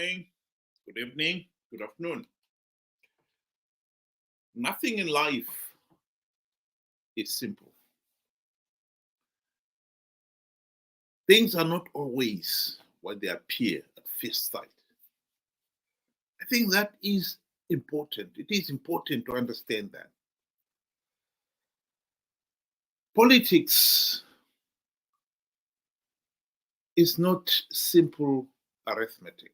morning, good evening, good afternoon. Nothing in life is simple. Things are not always what they appear at first sight. I think that is important. It is important to understand that. Politics is not simple arithmetic.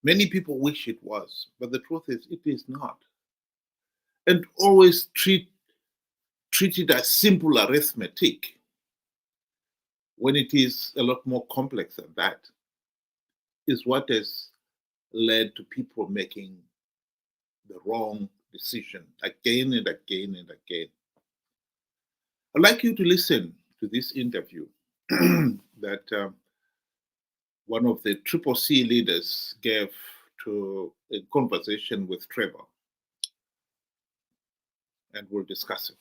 Many people wish it was, but the truth is it is not. And always treat it as simple arithmetic when it is a lot more complex than that is what has led to people making the wrong decision again and again and again. I'd like you to listen to this interview that one of the CCC leaders gave to a conversation with Trevor, and we'll discuss it.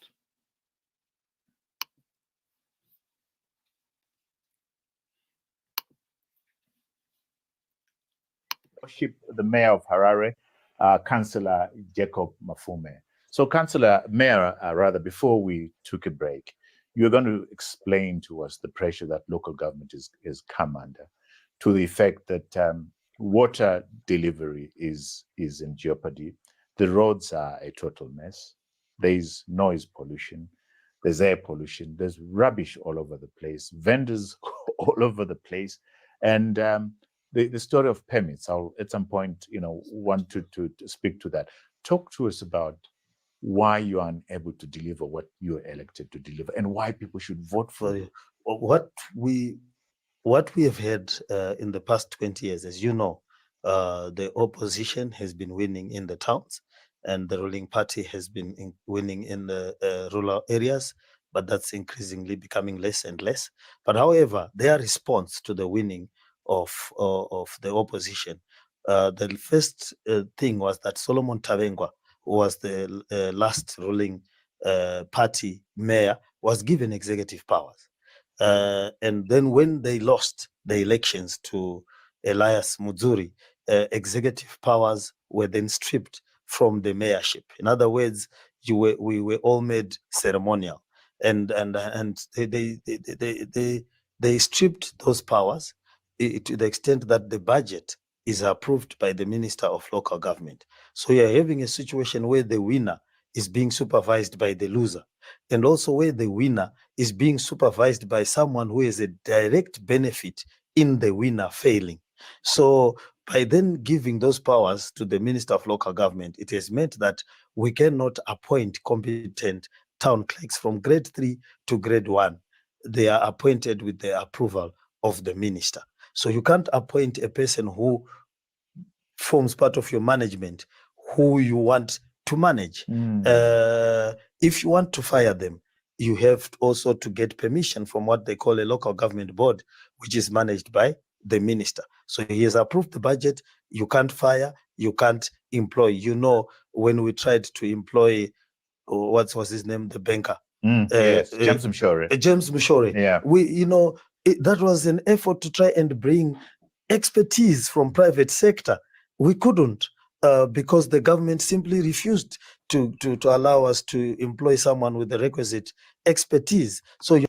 The mayor of Harare, Councillor Jacob Mafume. So, Councillor, Mayor, rather, before we took a break, you're going to explain to us the pressure that local government is come under, to the effect that water delivery is in jeopardy. The roads are a total mess. There's noise pollution. There's air pollution. There's rubbish all over the place. Vendors all over the place, and the story of permits. I'll at some point, want to speak to that. Talk to us about why you are unable to deliver what you are elected to deliver, and why people should vote for you. What we have had in the past 20 years, as you know, the opposition has been winning in the towns, and the ruling party has been winning in the rural areas, but that's increasingly becoming less and less. But however, their response to the winning of the opposition, the first thing was that Solomon Tavengwa, who was the last ruling party mayor, was given executive powers. And then when they lost the elections to Elias Mudzuri, executive powers were then stripped from the mayorship. In other words, we were all made ceremonial, and they stripped those powers to the extent that the budget is approved by the Minister of Local Government. So you're having a situation where the winner is being supervised by the loser, and also where the winner is being supervised by someone who has a direct benefit in the winner failing. So by then giving those powers to the Minister of Local Government, it has meant that we cannot appoint competent town clerks from grade 3 to grade 1. They are appointed with the approval of the minister. So you can't appoint a person who forms part of your management who you want to manage. If you want to fire them, you have also to get permission from what they call a local government board, which is managed by the minister. So he has approved the budget. You can't fire, you can't employ. When we tried to employ, what was his name, the banker? Yes, James Mshore. James Mshore. Yeah. That was an effort to try and bring expertise from private sector. We couldn't because the government simply refused to allow us to employ someone with the requisite expertise. So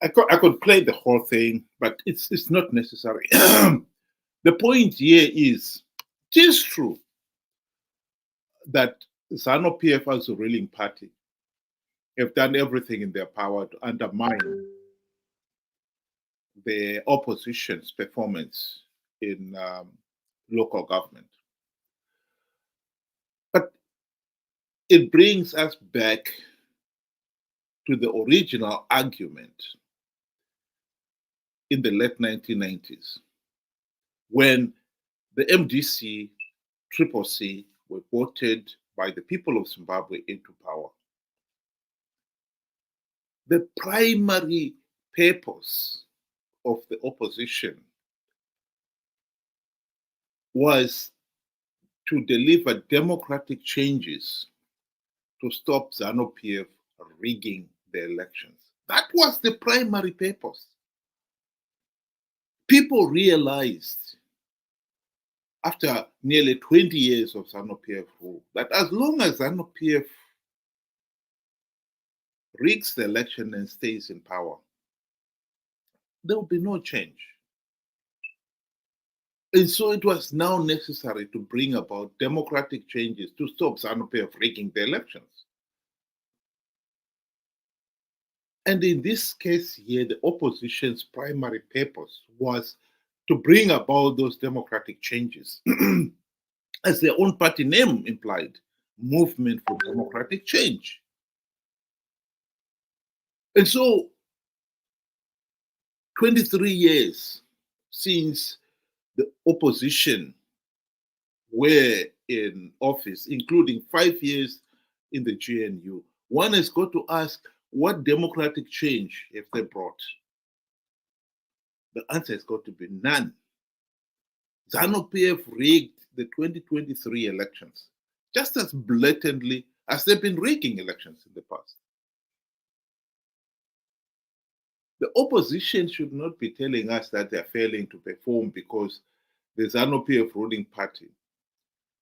I could play the whole thing, but it's not necessary. The point here is, it is true that Zanu PF as a ruling party have done everything in their power to undermine the opposition's performance in local government. But it brings us back to the original argument in the late 1990s, when the MDC, CCC were voted by the people of Zimbabwe into power. The primary purpose of the opposition was to deliver democratic changes to stop Zanu PF rigging the elections. That was the primary purpose. people realized after nearly 20 years of Zanu PF rule that as long as Zanu PF rigs the election and stays in power, there will be no change. And so it was now necessary to bring about democratic changes to stop Zanu PF rigging the elections. And in this case here, the opposition's primary purpose was to bring about those democratic changes. As their own party name implied, Movement for Democratic Change. And so, 23 years since the opposition were in office, including 5 years in the GNU, one has got to ask, what democratic change have they brought? The answer has got to be none. Zanu PF rigged the 2023 elections just as blatantly as they've been rigging elections in the past. The opposition should not be telling us that they're failing to perform because the Zanu PF ruling party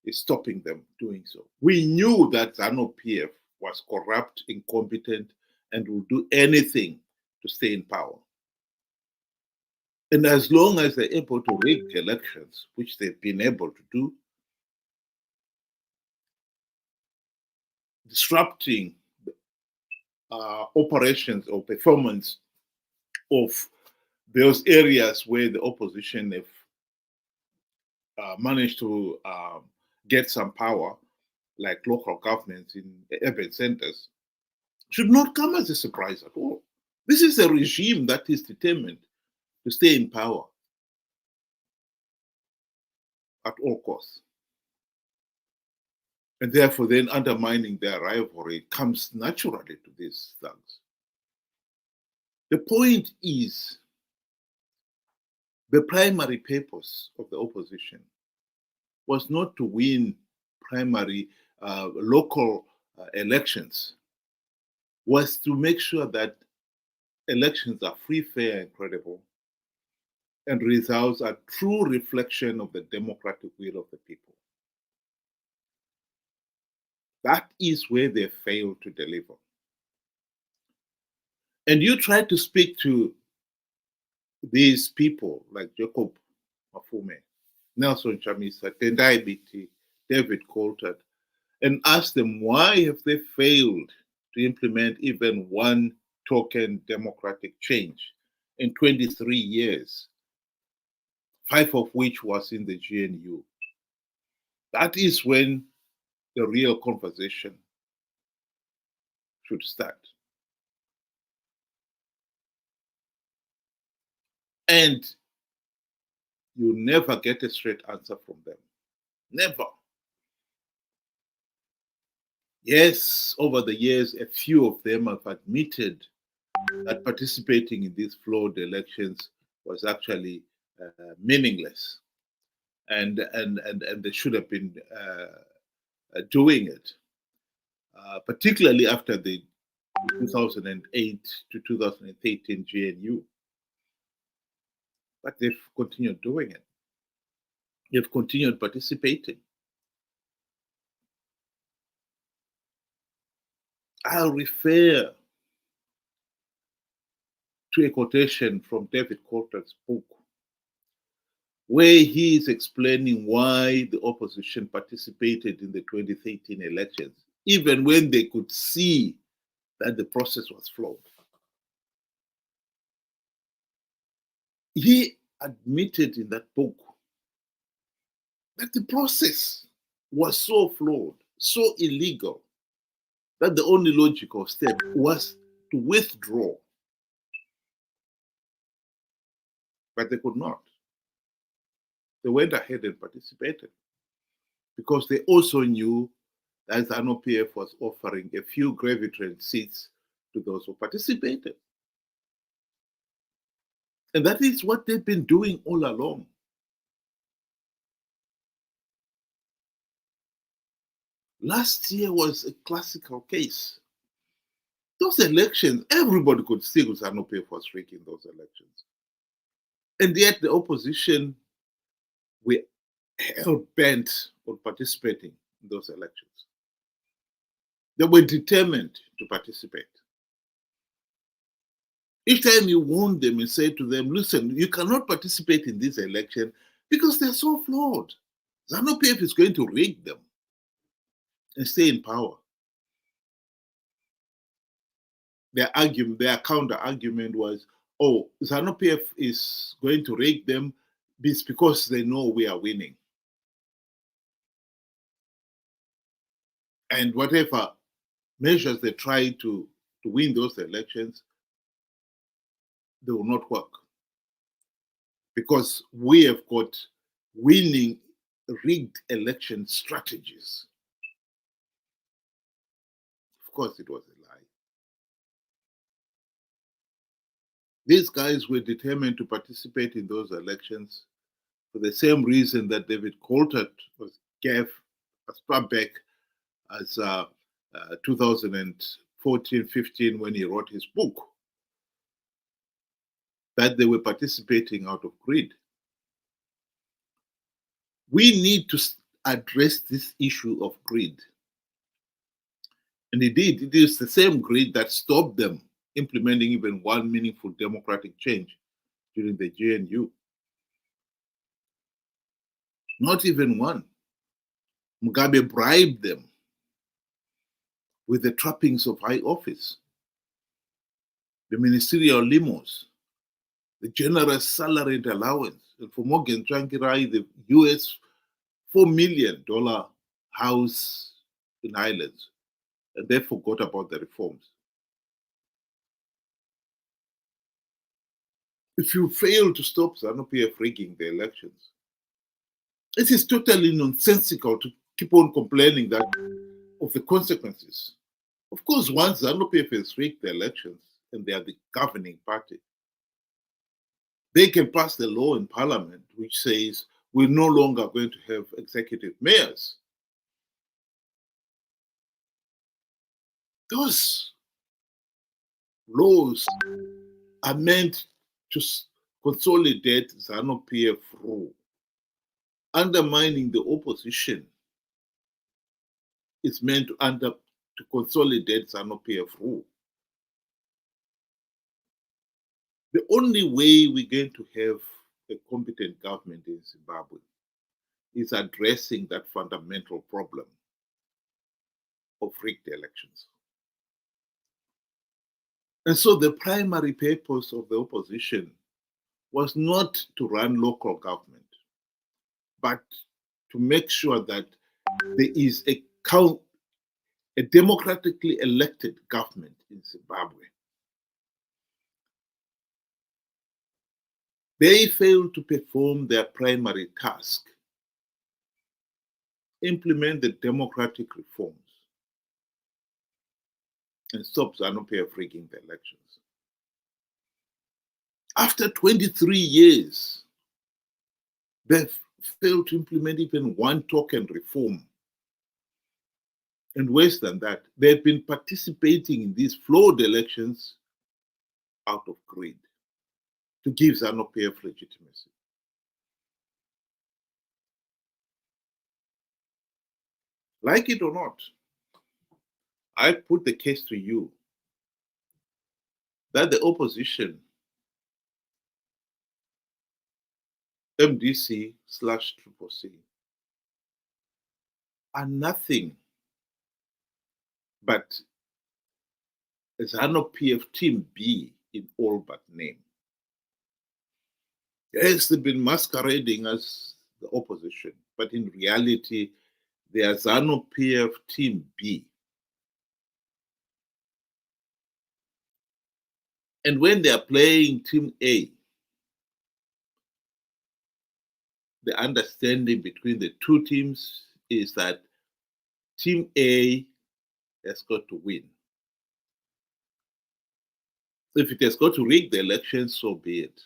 is stopping them doing so. We knew that Zanu PF was corrupt, incompetent, and would do anything to stay in power. And as long as they're able to rig elections, which they've been able to do, disrupting operations or performance of those areas where the opposition have managed to get some power, like local governments in urban centers, should not come as a surprise at all. This is a regime that is determined to stay in power at all costs. And therefore, then undermining their rivalry comes naturally to these thugs. The point is, the primary purpose of the opposition was not to win primary local elections, was to make sure that elections are free, fair, and credible, and results are true reflection of the democratic will of the people. That is where they failed to deliver. And you try to speak to these people like Jacob Mafume, Nelson Chamisa, Tendai Biti, David Coltart, and ask them why have they failed to implement even one token democratic change in 23 years, 5 of which was in the GNU. That is when the real conversation should start. And you never get a straight answer from them. Never. Yes, over the years, a few of them have admitted that participating in these flawed elections was actually meaningless, and they should have been doing it, particularly after the 2008 to 2013 GNU. But they've continued doing it. They've continued participating. I'll refer to a quotation from David Coltart's book, where he is explaining why the opposition participated in the 2013 elections, even when they could see that the process was flawed. He admitted in that book that the process was so flawed, so illegal, that the only logical step was to withdraw. But they could not. They went ahead and participated because they also knew that Zanu PF was offering a few gravity seats to those who participated. And that is what they've been doing all along. Last year was a classical case. Those elections, everybody could see Zanu PF was rigging those elections. And yet the opposition were hell-bent on participating in those elections. They were determined to participate. Each time you warn them and say to them, listen, you cannot participate in this election because they're so flawed. Zanu PF is going to rig them and stay in power. Their counter argument was, oh, Zanu PF is going to rig them because they know we are winning. And whatever measures they try to win those elections, they will not work. Because we have got winning rigged election strategies. Of course, it was a lie. These guys were determined to participate in those elections for the same reason that David Coltart gave as far back as 2014-15 when he wrote his book, that they were participating out of greed. We need to address this issue of greed. And indeed, it is the same greed that stopped them implementing even one meaningful democratic change during the GNU. Not even one. Mugabe bribed them with the trappings of high office, the ministerial limos, the generous salary and allowance, and for Morgan Tsvangirai, the US $4 million house in Islands, and they forgot about the reforms. If you fail to stop Zanu PF rigging the elections, it is totally nonsensical to keep on complaining that of the consequences. Of course, once Zanu PF has rigged the elections and they are the governing party, they can pass the law in parliament which says we're no longer going to have executive mayors. Those laws are meant to consolidate Zanu PF rule. Undermining the opposition is meant to consolidate Zanu PF rule. The only way we're going to have a competent government in Zimbabwe is addressing that fundamental problem of rigged elections. And so the primary purpose of the opposition was not to run local government, but to make sure that there is a democratically elected government in Zimbabwe. They failed to perform their primary task, implement the democratic reforms, and stop Zanu PF rigging the elections. After 23 years, they've failed to implement even one token reform. And worse than that, they've been participating in these flawed elections out of greed to give Zanu PF legitimacy. Like it or not, I put the case to you that the opposition, MDC/CCC, are nothing but Zanu PF Team B in all but name. Yes, they've been masquerading as the opposition, but in reality, they are Zanu PF Team B. And when they are playing Team A, the understanding between the two teams is that Team A has got to win. If it has got to rig the election, so be it.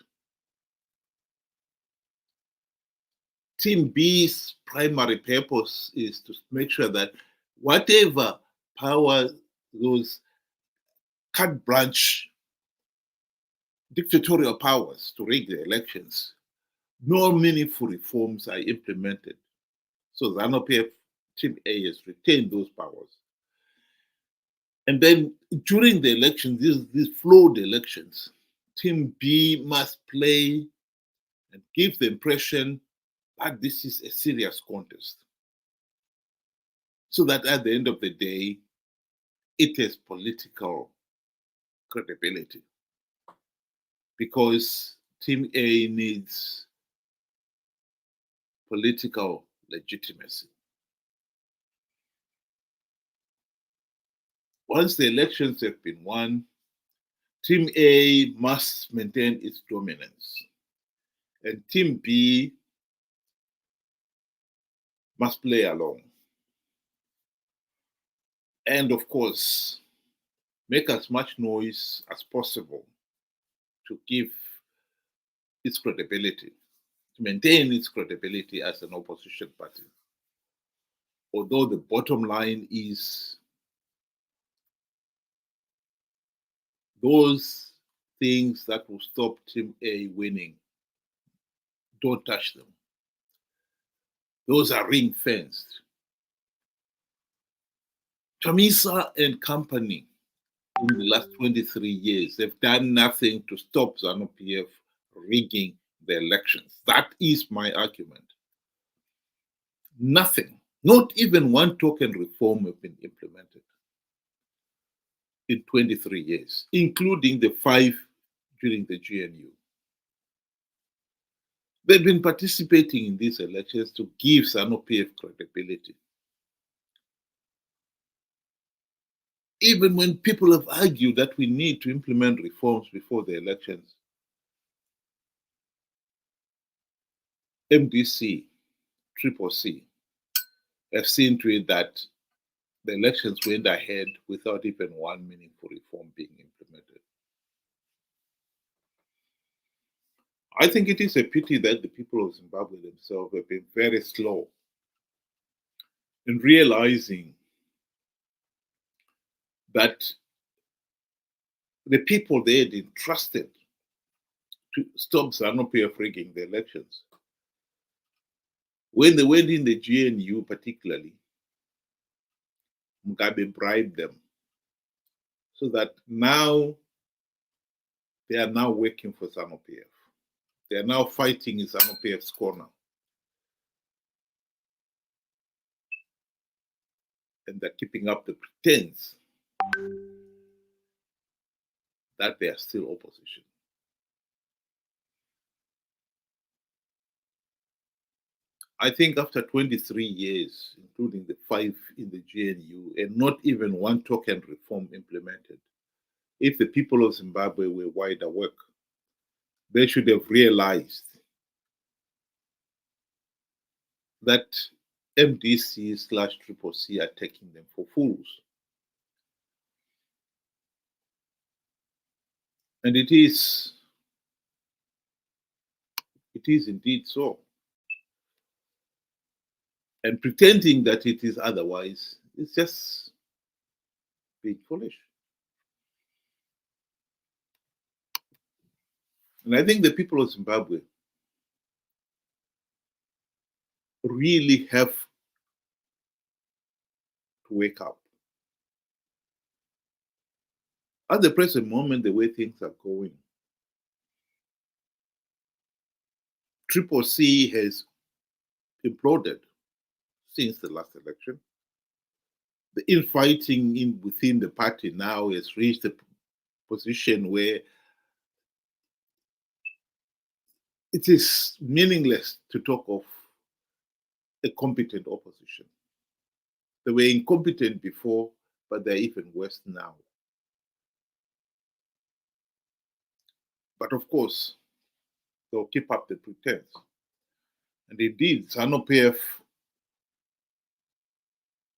Team B's primary purpose is to make sure that whatever power those carte blanche dictatorial powers to rig the elections, no meaningful reforms are implemented. So Zanu PF Team A has retained those powers. And then during the elections, these flawed elections, Team B must play and give the impression that this is a serious contest. So that at the end of the day, it has political credibility. Because Team A needs political legitimacy. Once the elections have been won, Team A must maintain its dominance, and Team B must play along. And of course, make as much noise as possible to give its credibility, to maintain its credibility as an opposition party. Although the bottom line is those things that will stop Team A winning, don't touch them. Those are ring-fenced. Chamisa and company in the last 23 years have done nothing to stop Zanu PF rigging the elections. That is my argument. Nothing, not even one token reform have been implemented in 23 years, including the 5 during the GNU. They've been participating in these elections to give Zanu PF credibility. Even when people have argued that we need to implement reforms before the elections, MDC, CCC have seen to it that the elections went ahead without even one meaningful reform being implemented. I think it is a pity that the people of Zimbabwe themselves have been very slow in realizing that the people they had entrusted to stop Zanu PF rigging the elections, when they went in the GNU particularly, Mugabe bribed them so that now they are now working for Zanu PF. They are now fighting in Zanu PF's corner. And they're keeping up the pretense that they are still opposition. I think after 23 years, including the 5 in the GNU, and not even one token reform implemented, if the people of Zimbabwe were wide awake, they should have realized that MDC/CCC are taking them for fools. And it is indeed so. And pretending that it is otherwise is just being foolish. And I think the people of Zimbabwe really have to wake up. At the present moment, the way things are going, CCC has imploded since the last election. The infighting within the party now has reached a position where it is meaningless to talk of a competent opposition. They were incompetent before, but they're even worse now. But of course, they'll keep up the pretense. And indeed, Zanu PF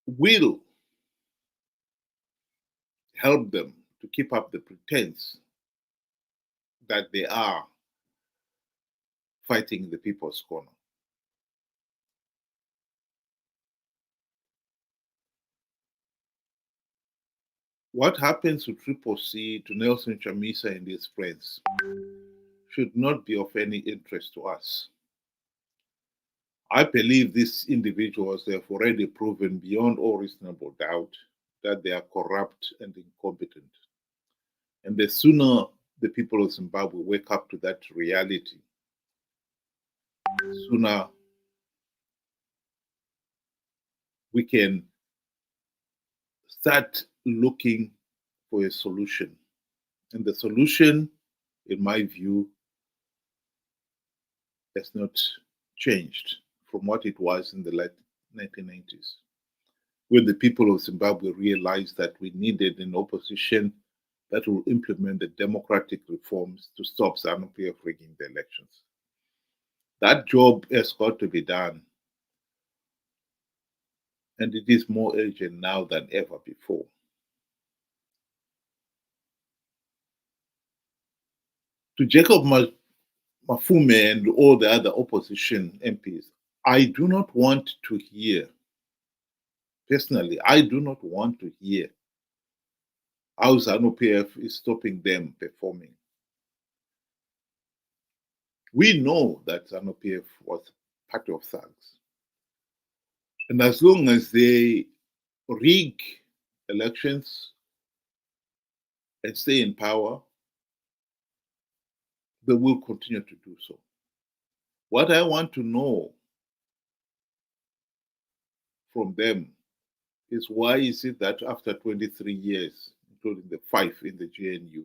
will help them to keep up the pretense that they are fighting the people's corner. what happens to Triple C, to Nelson Chamisa and his friends, should not be of any interest to us. I believe these individuals have already proven beyond all reasonable doubt that they are corrupt and incompetent. And the sooner the people of Zimbabwe wake up to that reality, the sooner we can start looking for a solution. And the solution, in my view, has not changed from what it was in the late 1990s, when the people of Zimbabwe realized that we needed an opposition that will implement the democratic reforms to stop Zanu PF rigging the elections. That job has got to be done, and it is more urgent now than ever before. To Jacob Mafume and all the other opposition MPs, I do not want to hear, personally, I do not want to hear how Zanu PF is stopping them performing. We know that Zanu PF was part of thugs. And as long as they rig elections and stay in power, they will continue to do so. What I want to know from them is, why is it that after 23 years, including the 5 in the GNU,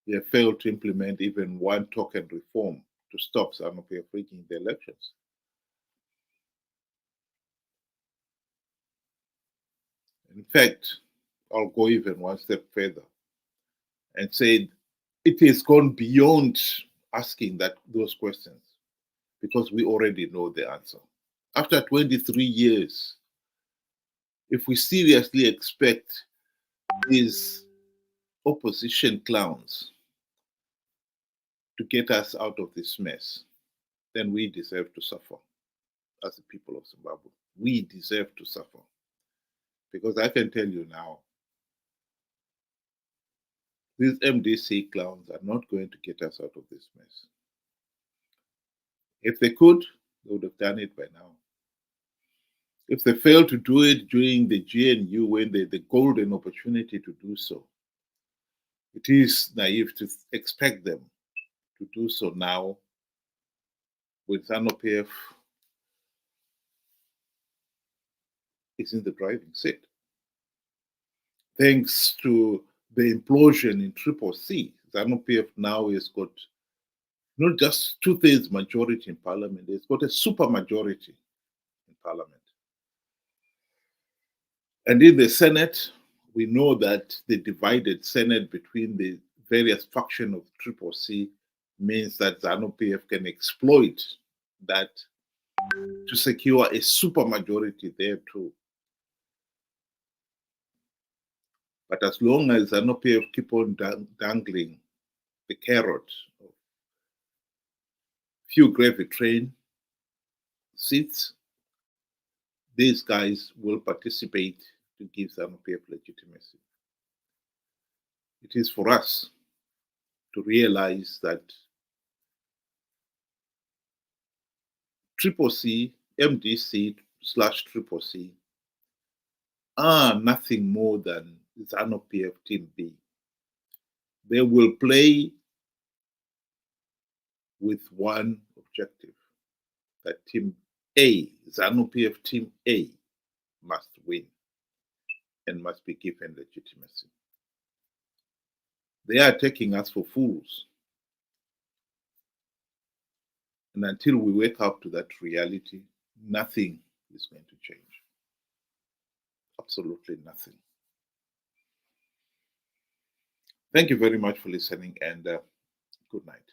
they have failed to implement even one token reform to stop Zanu PF rigging the elections? In fact, I'll go even one step further and say it has gone beyond asking those questions, because we already know the answer. After 23 years, if we seriously expect these opposition clowns to get us out of this mess, then we deserve to suffer as the people of Zimbabwe. We deserve to suffer. Because I can tell you now, these MDC clowns are not going to get us out of this mess. If they could, they would have done it by now. If they failed to do it during the GNU, when they had the golden opportunity to do so, it is naive to expect them to do so now with Zanu PF is in the driving seat. Thanks to the implosion in Triple C, Zanu PF now has got not just 2/3 majority in parliament, it's got a super majority in parliament. And in the Senate, we know that the divided Senate between the various factions of Triple C means that Zanu PF can exploit that to secure a super majority there too. But as long as Zanu PF keep on dangling the carrot of few gravy train seats, these guys will participate to give Zanu PF legitimacy. It is for us to realize that Triple C, MDC/Triple C are nothing more than Zanu PF Team B. They will play with one objective, that Team A, Zanu PF Team A, must win and must be given legitimacy. They are taking us for fools. And until we wake up to that reality, nothing is going to change. Absolutely nothing. Thank you very much for listening, and good night.